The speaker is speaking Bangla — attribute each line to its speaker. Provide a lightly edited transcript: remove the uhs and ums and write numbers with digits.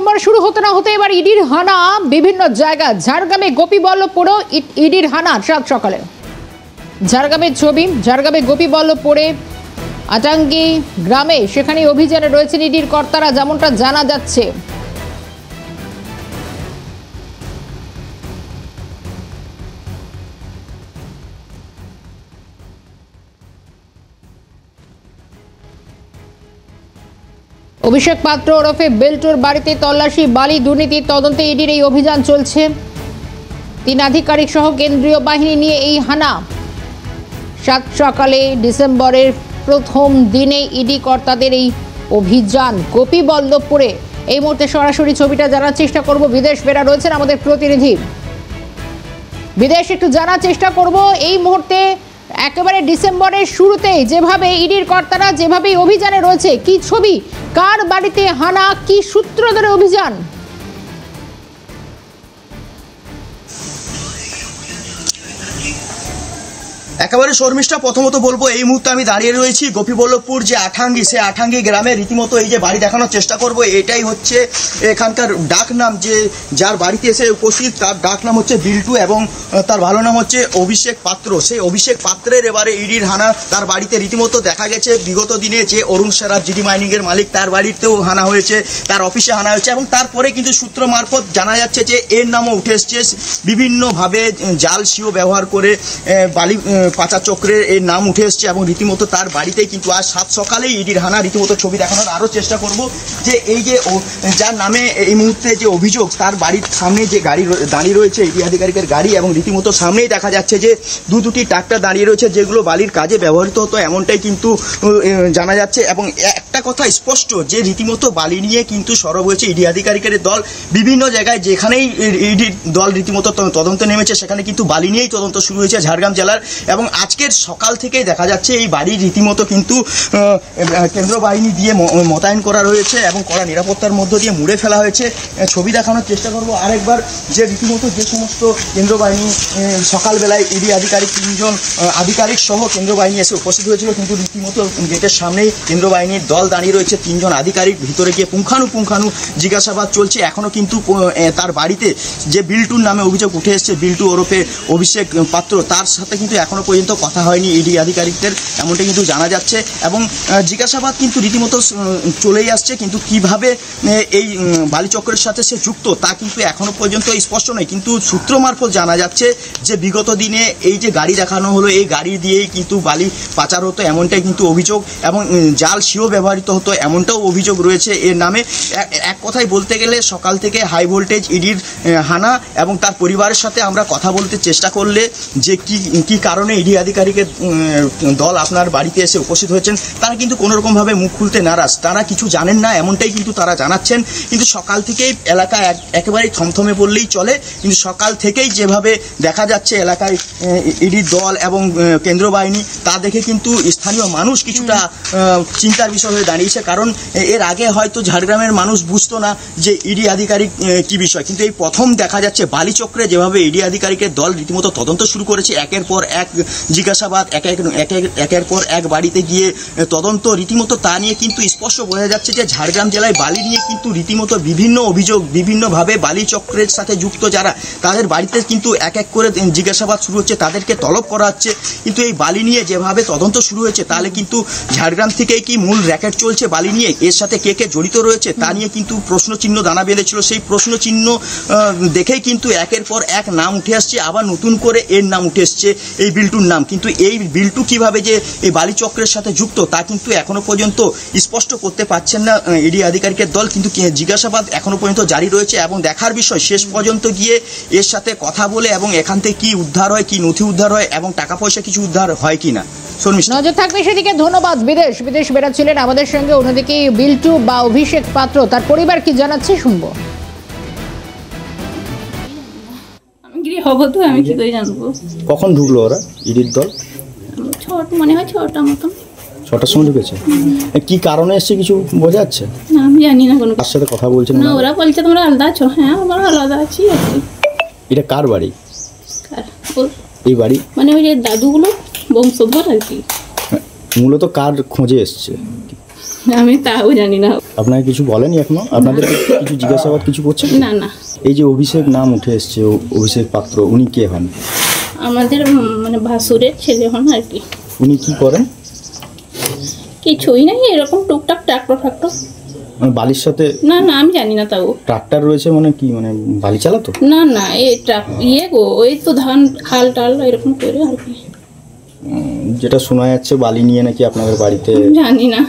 Speaker 1: ডিসেম্বর শুরু হতে না হতে এবার ইডির হানা বিভিন্ন জায়গায়। ঝাড়গ্রামে গোপীবল্লভপুরেও ইডির হানা সাত সকালে। ঝাড়গ্রামের ছবি, ঝাড়গ্রামে গোপীবল্লভপুরে আটাঙ্গি গ্রামে সেখানে অভিযানে রয়েছেন ইডির কর্তারা, যেমনটা জানা যাচ্ছে। অভিষেক পাত্র ওরফে বেল্টুর বাড়িতে তল্লাশি, বালি দুর্নীতি তদন্তে ইডির এই অভিযান চলছে। 3 আধিকারিক সহ কেন্দ্রীয় বাহিনী নিয়ে এই হানা। 7 সকালে ডিসেম্বরের প্রথম দিনে ইডি কর্তাদের এই অভিযান গোপীবল্লভপুরে। এই মুহূর্তে সরাসরি ছবিটা জানার চেষ্টা করব, বিদেশ বেরা রয়েছেন আমাদের প্রতিনিধি। বিদেশ, একটু জানার চেষ্টা করব এই মুহূর্তে একেবারে ডিসেম্বরের শুরুতেই যেভাবে ইডির কর্তারা যেভাবে অভিযানে রয়েছে, কি ছবি, কার বাড়িতে হানা, কি সূত্র ধরে অভিযান?
Speaker 2: একেবারে শর্মিষ্ঠা, প্রথমত বলবো এই মুহূর্তে আমি দাঁড়িয়ে রয়েছি গোপীবল্লভপুর যে আটাঙ্গি, সে আটাঙ্গি গ্রামে রীতিমতো এই যে বাড়ি দেখানোর চেষ্টা করব। এটাই হচ্ছে এখানকার ডাক নাম, যে যার বাড়িতে এসে উপস্থিত তার ডাক নাম হচ্ছে বিল্টু এবং তার ভালো নাম হচ্ছে অভিষেক পাত্র। সেই অভিষেক পাত্রের এবারে ইডির হানা তার বাড়িতে রীতিমতো দেখা গেছে। বিগত দিনে যে অরুণ সেরাজ জিডি মাইনিংয়ের মালিক, তার বাড়িতেও হানা হয়েছে, তার অফিসে হানা হয়েছে এবং তারপরে কিন্তু সূত্র মারফত জানা যাচ্ছে যে এর নামও উঠে এসছে। বিভিন্নভাবে জাল সিও ব্যবহার করে বালি পাচার চক্রের এর নাম উঠে এসছে এবং রীতিমতো তার বাড়িতেই কিন্তু আজ 7 সকালেই ইডির হানা। রীতিমতো ছবি দেখানোর আরও চেষ্টা করব যে এই যে যার নামে এই মুহূর্তে যে অভিযোগ, তার বাড়ির সামনে যে গাড়ি দাঁড়িয়ে রয়েছে ইডি আধিকারিকের গাড়ি, এবং রীতিমতো সামনেই দেখা যাচ্ছে যে দুটি ট্রাক্টর দাঁড়িয়ে রয়েছে যেগুলো বালির কাজে ব্যবহৃত হতো, এমনটাই কিন্তু জানা যাচ্ছে। এবং একটা কথা স্পষ্ট যে রীতিমতো বালি নিয়ে কিন্তু সরব হয়েছে ইডি আধিকারিকের দল। বিভিন্ন জায়গায় যেখানেই ইডির দল রীতিমতো তদন্তে নেমেছে সেখানে কিন্তু বালি নিয়েই তদন্ত শুরু হয়েছে ঝাড়গ্রাম জেলার। এবং আজকের সকাল থেকেই দেখা যাচ্ছে এই বাড়ির রীতিমতো কিন্তু কেন্দ্র বাহিনী দিয়ে মোতায়েন করা রয়েছে এবং কড়া নিরাপত্তার মধ্য দিয়ে মুড়ে ফেলা হয়েছে। ছবি দেখানোর চেষ্টা করব আরেকবার যে রীতিমতো যে সমস্ত কেন্দ্র বাহিনী সকালবেলায় ইডি আধিকারিক 3 জন আধিকারিক সহ কেন্দ্র বাহিনী এসে উপস্থিত হয়েছিল, কিন্তু রীতিমতো গেটের সামনেই কেন্দ্র বাহিনীর দল দাঁড়িয়ে রয়েছে। 3 জন আধিকারিক ভিতরে গিয়ে পুঙ্খানু জিজ্ঞাসাবাদ চলছে। এখনও কিন্তু তার বাড়িতে যে বিল্টুর নামে অভিযোগ উঠে এসছে, বিল্টু ওরফে অভিষেক পাত্র, তার সাথে কিন্তু এখনও পর্যন্ত কথা হয়নি ইডি আধিকারিকদের, এমনটা কিন্তু জানা যাচ্ছে। এবং জিজ্ঞাসাবাদ কিন্তু রীতিমতো চলেই আসছে, কিন্তু কিভাবে এই বালিচক্রের সাথে সে যুক্ত তা কিন্তু এখনও পর্যন্ত স্পষ্ট নয়। কিন্তু সূত্র মারফত জানা যাচ্ছে যে বিগত দিনে এই যে গাড়ি দেখানো হলো, এই গাড়ি দিয়েই কিন্তু বালি পাচার হতো, এমনটাই কিন্তু অভিযোগ, এবং জাল সিও ব্যবহৃত হতো, এমনটাও অভিযোগ রয়েছে এর নামে। এক কথায় বলতে গেলে সকাল থেকে হাই ভোল্টেজ ইডির হানা। এবং তার পরিবারের সাথে আমরা কথা বলতে চেষ্টা করলে যে কি কারণে ইডি আধিকারিকের দল আপনার বাড়িতে এসে উপস্থিত হয়েছেন, তারা কিন্তু কোনোরকমভাবে মুখ খুলতে নারাজ, তারা কিছু জানেন না, এমনটাই কিন্তু তারা জানাচ্ছেন। কিন্তু সকাল থেকেই এলাকা একেবারেই থমথমে বললেই চলে। কিন্তু সকাল থেকেই যেভাবে দেখা যাচ্ছে এলাকায় ইডির দল এবং কেন্দ্র বাহিনী, তা দেখে কিন্তু স্থানীয় মানুষ কিছুটা চিন্তার বিষয় হয়ে দাঁড়িয়েছে। কারণ এর আগে হয়তো ঝাড়গ্রামের মানুষ বুঝতো না যে ইডি আধিকারিক কি বিষয়, কিন্তু এই প্রথম দেখা যাচ্ছে বালিচক্রে যেভাবে ইডি আধিকারিকের দল রীতিমতো তদন্ত শুরু করেছে। একের পর এক জিজ্ঞাসাবাদ, একের পর এক বাড়িতে গিয়ে তদন্ত, রীতিমতো তা নিয়ে কিন্তু স্পষ্ট বোঝা যাচ্ছে যে ঝাড়গ্রাম জেলায় বালি নিয়ে কিন্তু রীতিমতো বিভিন্ন অভিযোগ, বিভিন্নভাবে বালি চক্রের সাথে যুক্ত যারা, তাদের বাড়িতে কিন্তু এক করে জিজ্ঞাসাবাদ শুরু হচ্ছে, তাদেরকে তলব করা হচ্ছে। কিন্তু এই বালি নিয়ে যেভাবে তদন্ত শুরু হয়েছে, তাহলে কিন্তু ঝাড়গ্রাম থেকেই কি মূল র্যাকেট চলছে বালি নিয়ে, এর সাথে কে কে জড়িত রয়েছে তা নিয়ে কিন্তু প্রশ্নচিহ্ন দানা বেঁধেছিল। সেই প্রশ্নচিহ্ন দেখেই কিন্তু একের পর এক নাম উঠে আসছে, আবার নতুন করে এর নাম উঠে আসছে এই বিল্টুর নাম। কিন্তু এই বিল্টু কিভাবে যে এই বালিচক্রের সাথে যুক্ত তা কিন্তু এখনো পর্যন্ত স্পষ্ট করতে পারছেন না ইডি আধিকারিকের দল। কিন্তু জিজ্ঞাসাবাদ এখনো পর্যন্ত জারি রয়েছে এবং দেখার বিষয় শেষ পর্যন্ত গিয়ে এর সাথে কথা বলে এবং এখান থেকে কি উদ্ধার হয়, কি নথি উদ্ধার হয় এবং টাকা পয়সা কিছু উদ্ধার হয় কিনা।
Speaker 1: নজর থাকবে সেদিকে। ধন্যবাদ বিদেশ বেরাচ্ছিলেন আমাদের সঙ্গে। অন্যদিকে বিল্টু বা অভিষেক পাত্র, তার পরিবার কি জানাচ্ছে শুনবো।
Speaker 3: হবো তো আমি কি করে জানবো।
Speaker 2: কখন ঢুকলো ওরা ইডির দল?
Speaker 3: মনে হয় 6টার মতন।
Speaker 2: 6টার সময় ঢুকেছে। কি কারণে এসছে কিছু বোঝা যাচ্ছে
Speaker 3: না, আমি জানি না কোনো।
Speaker 2: তার সাথে কথা বলছেন
Speaker 3: না, ওরা বলছে তোমরা আলাদা আছো। হ্যাঁ, আমরা আলাদা আছি আর কি।
Speaker 2: এটা কার বাড়ি? এই বাড়ি
Speaker 3: মানে ওই যে দাদুগুলো বংশধর আর কি।
Speaker 2: মূলত কার খোঁজে এসছে?
Speaker 3: আমি তাও জানি না।
Speaker 4: আপনাকে কিছু বলেনি এখনো? আপনাদের কিছু জিজ্ঞাসাবাদ কিছু করছেন?
Speaker 3: না না,
Speaker 4: এই যে অভিষেক নাম উঠে এসছে, অভিষেক পাত্র, উনি কে হন?
Speaker 3: আমাদের মানে ভাসুরের ছেলে হন আর কি।
Speaker 4: উনি কি করেন?
Speaker 3: কিছুই নাই, এরকম টুকটাক ট্রাক্টর ফ্যাক্টর।
Speaker 4: মানে বালির সাথে?
Speaker 3: না না, আমি জানি না তাও।
Speaker 4: ট্রাক্টর রয়েছে মানে কি, মানে বালি চালাতো?
Speaker 3: না না, এই ওই তো ধান খাল টাল এরকম করে আর কি।
Speaker 4: যেটা শোনা যাচ্ছে বালি নিয়ে নাকি আপনাদের বাড়িতে।
Speaker 3: জানি না।